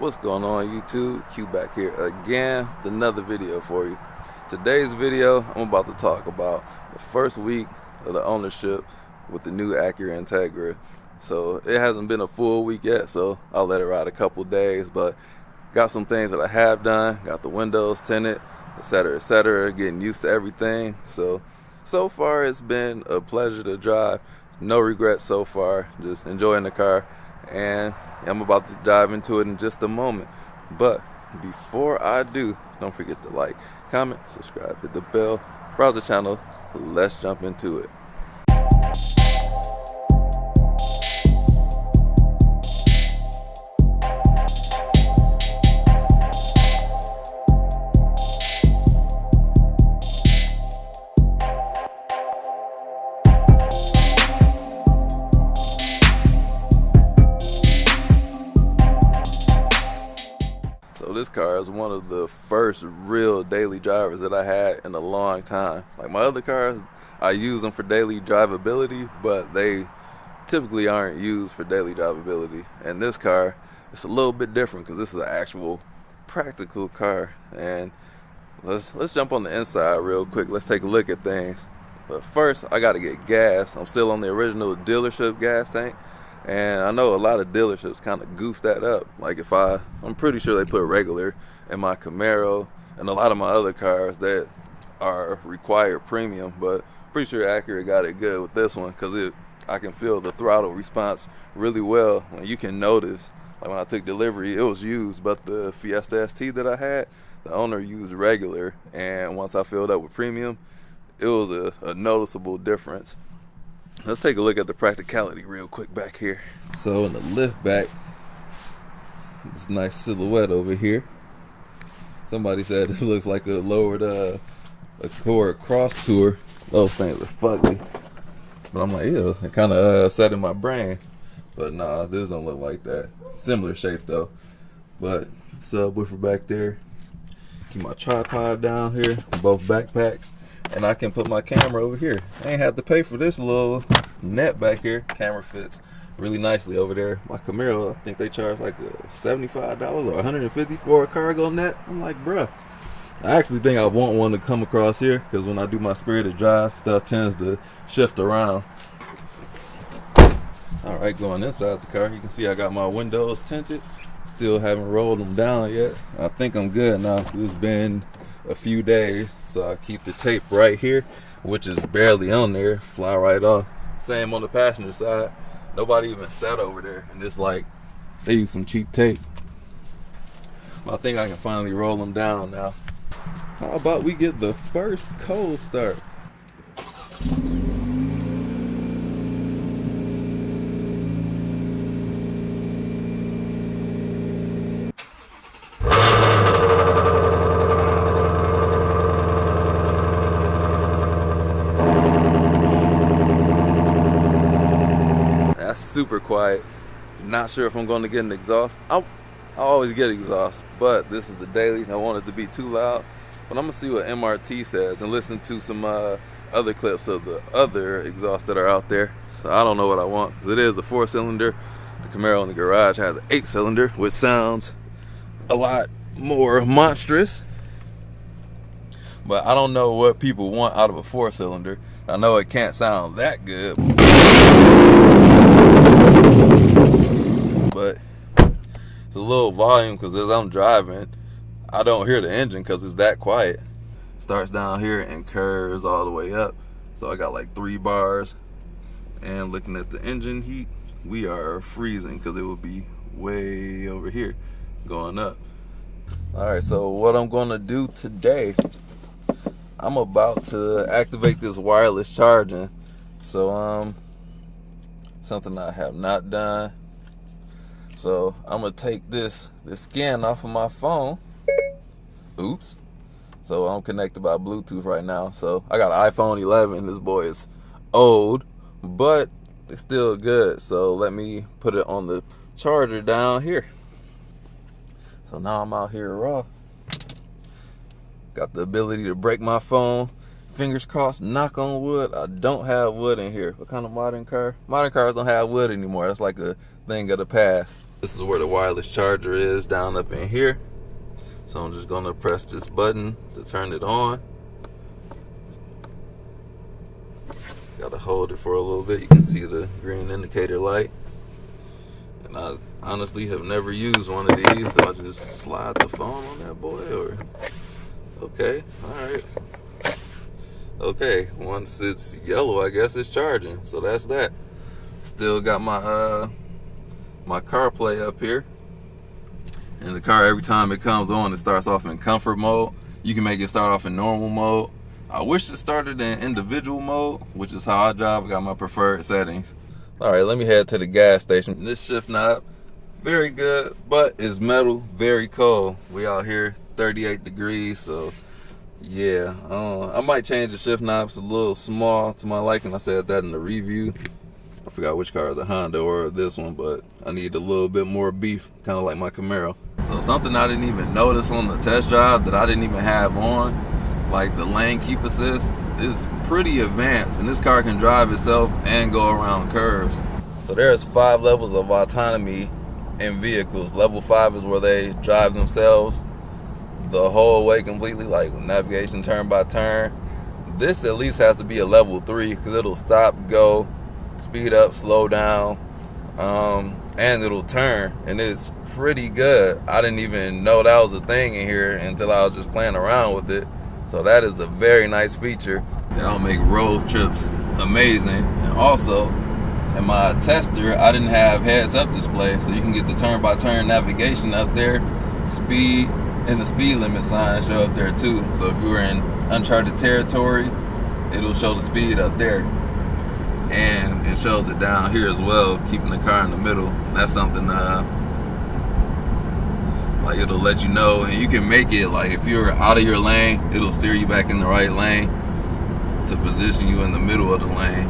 What's going on, YouTube? Q back here again with another video for you. Today's video, I'm about to talk about the first week of the ownership with the new Acura Integra. So it hasn't been a full week yet, so I'll let it ride a couple days, but got some things that I have done, got the windows tinted, etc., getting used to everything. So far it's been a pleasure to drive. No regrets so far, just enjoying the car, and I'm about to dive into it in just a moment. But before I do, don't forget to like, comment, subscribe, hit the bell, browse the channel. Let's jump into it. So this car is one of the first real daily drivers that I had in a long time. Like my other cars, I use them for daily drivability, but they typically aren't used for daily drivability. And this car, it's a little bit different because this is an actual practical car. And let's jump on the inside real quick. Let's take a look at things. But first, I got to get gas. I'm still on the original dealership gas tank. And I know a lot of dealerships kind of goof that up. Like I'm pretty sure they put regular in my Camaro and a lot of my other cars that are required premium, but pretty sure Acura got it good with this one because I can feel the throttle response really well. And you can notice, like when I took delivery, it was used, but the Fiesta ST that I had, the owner used regular, and once I filled up with premium, it was a noticeable difference. Let's take a look at the practicality real quick back here. So in the lift back, this nice silhouette over here. Somebody said it looks like a lowered Acura Cross Tour. Those things are fugly. But I'm like, ew, it kind of set in my brain. But nah, this don't look like that. Similar shape though. But subwoofer back there. Keep my tripod down here, both backpacks. And I can put my camera over here. I ain't have to pay for this little net back here. Camera fits really nicely over there. My Camaro, I think they charge like $75 or $150 for a cargo net. I'm like, bruh. I actually think I want one to come across here because when I do my spirited drive, stuff tends to shift around. Alright, going inside the car, you can see I got my windows tinted. Still haven't rolled them down yet. I think I'm good now. It's been a few days. So I keep the tape right here, which is barely on there, fly right off. Same on the passenger side. Nobody even sat over there, and it's like they use some cheap tape. I think I can finally roll them down now. How about we get the first cold start? Super quiet. Not sure if I'm going to get an exhaust. I always get exhaust, but this is the daily. I don't want it to be too loud. But I'm gonna see what MRT says and listen to some other clips of the other exhausts that are out there. So I don't know what I want because it is a 4-cylinder. The Camaro in the garage has an 8-cylinder, which sounds a lot more monstrous. But I don't know what people want out of a 4-cylinder. I know it can't sound that good, but it's a little volume because as I'm driving, I don't hear the engine because it's that quiet. Starts down here and curves all the way up. So I got like 3 bars. And looking at the engine heat, we are freezing because it would be way over here going up. Alright, so what I'm going to do today, I'm about to activate this wireless charging. So something I have not done. So I'm gonna take this scan off of my phone. Oops. So I'm connected by Bluetooth right now. So I got an iPhone 11. This boy is old, but it's still good. So let me put it on the charger down here. So now I'm out here raw. Got the ability to break my phone. Fingers crossed, knock on wood. I don't have wood in here. What kind of modern car? Modern cars don't have wood anymore. That's like a thing of the past. This is where the wireless charger is, down up in here. So I'm just gonna press this button to turn it on. Gotta hold it for a little bit. You can see the green indicator light. And I honestly have never used one of these. Do I just slide the phone on that boy, or? Okay, alright. Okay, once it's yellow, I guess it's charging. So that's that. Still got my my CarPlay up here. And the car, every time it comes on, it starts off in comfort mode. You can make it start off in normal mode. I wish it started in individual mode, which is how I drive. I got my preferred settings. All right, let me head to the gas station. This shift knob, very good, but it's metal, very cold. We out here, 38 degrees, so yeah. I might change the shift knob. It's a little small to my liking. I said that in the review. I forgot which car, the Honda or this one, but I need a little bit more beef, kind of like my Camaro. So something I didn't even notice on the test drive that I didn't even have on, like the lane keep assist, is pretty advanced, and this car can drive itself and go around curves. So there's 5 levels of autonomy in vehicles. Level 5 is where they drive themselves the whole way completely, like navigation turn by turn. This at least has to be a level 3 because it'll stop, go, speed up, slow down, and it'll turn, and it's pretty good. I didn't even know that was a thing in here until I was just playing around with it. So that is a very nice feature. That'll make road trips amazing. And also, in my tester, I didn't have heads-up display, so you can get the turn-by-turn navigation up there. Speed and the speed limit sign show up there too. So if you were in uncharted territory, it'll show the speed up there. And it shows it down here as well, keeping the car in the middle. That's something like it'll let you know, and you can make it like if you're out of your lane, it'll steer you back in the right lane to position you in the middle of the lane.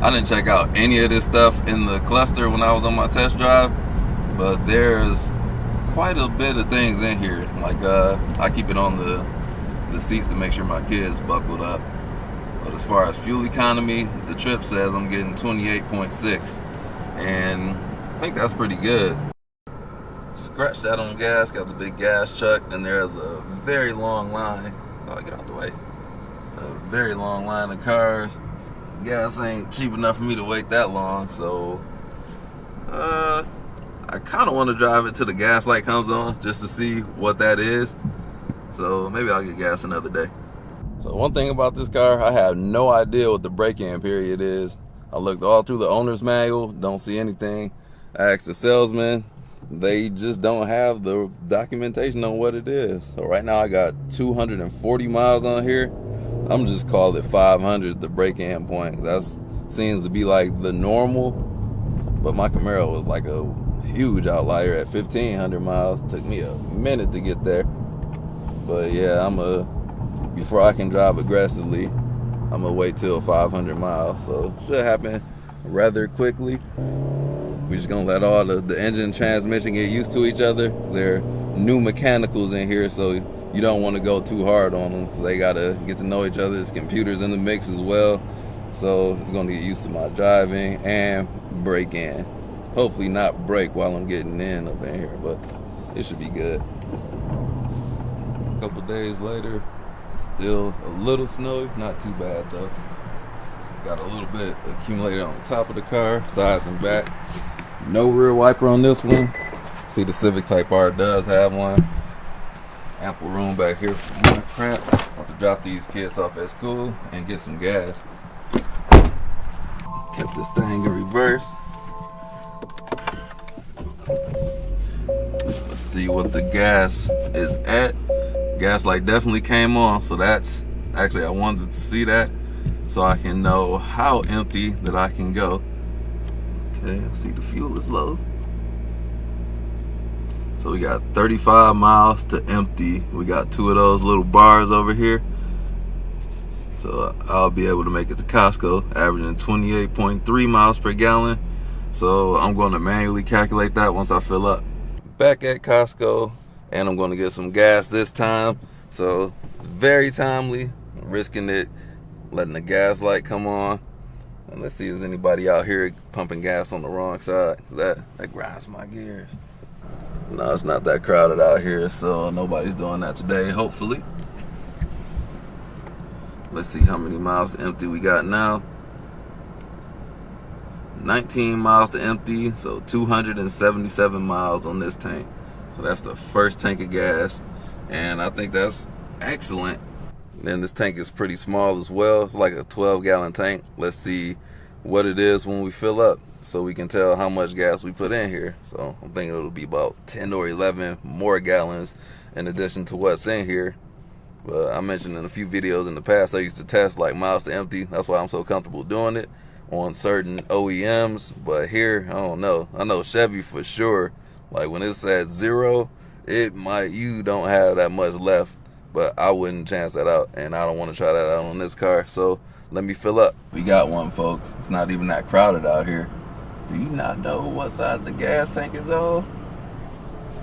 I didn't check out any of this stuff in the cluster when I was on my test drive, but there's quite a bit of things in here. Like I keep it on the seats to make sure my kids buckled up. But as far as fuel economy, the trip says I'm getting 28.6, and I think that's pretty good. Scratch that on gas, got the big gas truck, and there's a very long line. Oh, get out the way. A very long line of cars. Gas ain't cheap enough for me to wait that long, so I kind of want to drive it till the gas light comes on just to see what that is. So maybe I'll get gas another day. So one thing about this car, I have no idea what the break-in period is. I looked all through the owner's manual, don't see anything. I asked the salesman, they just don't have the documentation on what it is. So right now I got 240 miles on here. I'm just call it 500, the break-in point. That seems to be like the normal, but my Camaro was like a huge outlier at 1,500 miles. Took me a minute to get there. But yeah, before I can drive aggressively, I'm gonna wait till 500 miles. So should happen rather quickly. We're just gonna let all the engine, transmission get used to each other. There are new mechanicals in here, so you don't want to go too hard on them. So they gotta get to know each other. There's computers in the mix as well. So it's gonna get used to my driving and brake in. Hopefully not brake while I'm getting in up in here, but it should be good. A couple days later, still a little snowy, not too bad though. Got a little bit accumulated on the top of the car, sides and back. No rear wiper on this one. See, the Civic Type R does have one. Ample room back here for more crap. About to drop these kids off at school and get some gas. Kept this thing in reverse. Let's see what the gas is at. Gas light definitely came on, so that's actually, I wanted to see that so I can know how empty that I can go. Okay, see the fuel is low. So we got 35 miles to empty. We got 2 of those little bars over here. So I'll be able to make it to Costco, averaging 28.3 miles per gallon. So I'm going to manually calculate that once I fill up. Back at Costco, and I'm going to get some gas this time. So it's very timely. I'm risking it, letting the gas light come on. And let's see if there's anybody out here pumping gas on the wrong side. That grinds my gears. No, it's not that crowded out here, so nobody's doing that today, hopefully. Let's see how many miles to empty we got now. 19 miles to empty, so 277 miles on this tank. So that's the first tank of gas, and I think that's excellent. Then this tank is pretty small as well. It's like a 12-gallon tank. Let's see what it is when we fill up, so we can tell how much gas we put in here. So I'm thinking it'll be about 10 or 11 more gallons in addition to what's in here. But I mentioned in a few videos in the past, I used to test like miles to empty. That's why I'm so comfortable doing it on certain OEMs. But here, I don't know. I know Chevy for sure. Like when it's at 0, you don't have that much left. But I wouldn't chance that out, and I don't want to try that out on this car. So let me fill up. We got one, folks. It's not even that crowded out here. Do you not know what side the gas tank is on?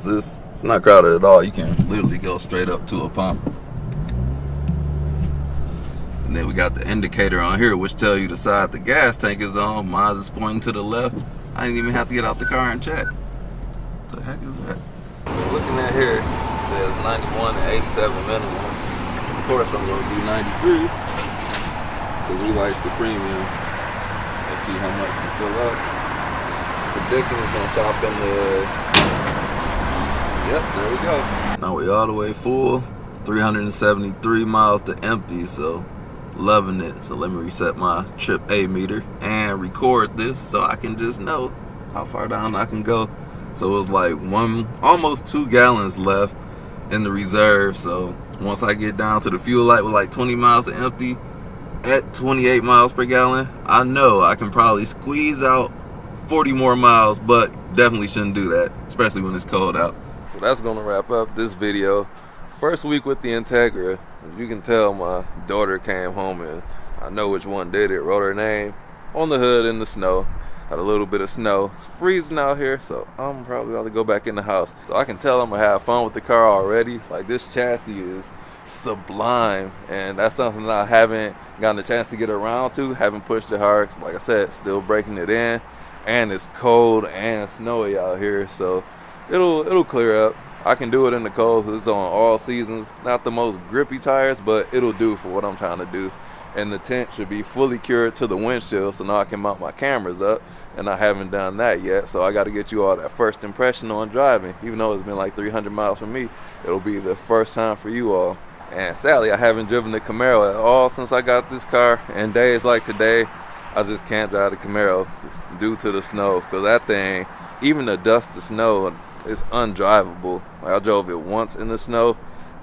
It's not crowded at all. You can literally go straight up to a pump. And then we got the indicator on here, which tells you the side the gas tank is on. Mine is pointing to the left. I didn't even have to get out the car and check. What the heck is that? Looking at here, it says 91 and 87 minimum. Of course, I'm going to do 93 because we like the premium. Let's see how much to fill up. Predicting it's going to stop in the... Yep, there we go. Now we're all the way full. 373 miles to empty, so loving it. So let me reset my trip A meter and record this so I can just know how far down I can go. So it's like almost 2 gallons left in the reserve. So once I get down to the fuel light with like 20 miles to empty at 28 miles per gallon, I know I can probably squeeze out 40 more miles, but definitely shouldn't do that, especially when it's cold out. So that's gonna wrap up this video. First week with the Integra. As you can tell, my daughter came home and I know which one did it. Wrote her name on the hood in the snow. Had a little bit of snow. It's freezing out here, so I'm probably about to go back in the house. So I can tell I'm gonna have fun with the car already. Like, this chassis is sublime, and that's something that I haven't gotten a chance to get around to. Haven't pushed it hard. Like I said, still breaking it in, and it's cold and snowy out here, so it'll clear up. I can do it in the cold because it's on all seasons. Not the most grippy tires, but it'll do for what I'm trying to do. And the tent should be fully cured to the windshield, so now I can mount my cameras up, and I haven't done that yet. So I got to get you all that first impression on driving. Even though it's been like 300 miles for me, it'll be the first time for you all. And sadly, I haven't driven the Camaro at all since I got this car. And days like today, I just can't drive the Camaro due to the snow, because that thing, even the dust, the snow, it's undrivable. Like, I drove it once in the snow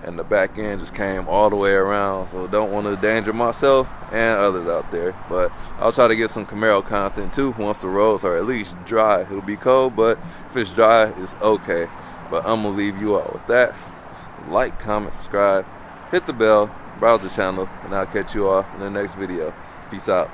and the back end just came all the way around, so don't want to endanger myself and others out there. But I'll try to get some Camaro content too once the roads are at least dry. It'll be cold, but if it's dry, it's okay. But I'm gonna leave you all with that. Like, comment, subscribe, hit the bell, browse the channel, and I'll catch you all in the next video. Peace out.